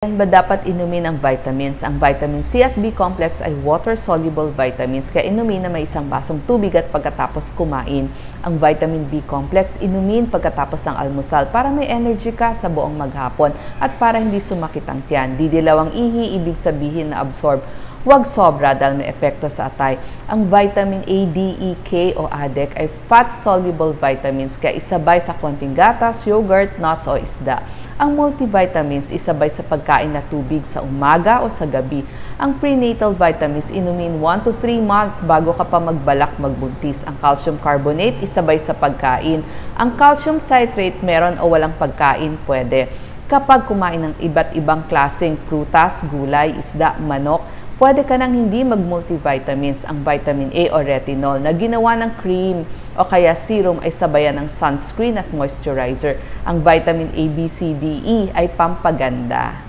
Kailan ba dapat inumin ang vitamins? Ang vitamin C at B complex ay water-soluble vitamins, kaya inumin na may isang basong tubig at pagkatapos kumain. Ang vitamin B complex, inumin pagkatapos ng almusal para may energy ka sa buong maghapon at para hindi sumakit ang tiyan. Didilaw ang ihi, ibig sabihin na absorb. Huwag sobra dahil may epekto sa atay. Ang vitamin A, D, E, K o ADEK ay fat-soluble vitamins, kaya isabay sa konting gatas, yogurt, nuts o isda. Ang multivitamins, isabay sa pagkain na tubig sa umaga o sa gabi. Ang prenatal vitamins, inumin 1 to 3 months bago ka pa magbalak magbuntis. Ang calcium carbonate, isabay sa pagkain. Ang calcium citrate, meron o walang pagkain, pwede. Kapag kumain ng iba't ibang klaseng prutas, gulay, isda, manok, pwede ka nang hindi mag-multivitamins. Ang vitamin A o retinol na ginawa ng cream o kaya serum ay sabayan ng sunscreen at moisturizer. Ang vitamin A, B, C, D, E ay pampaganda.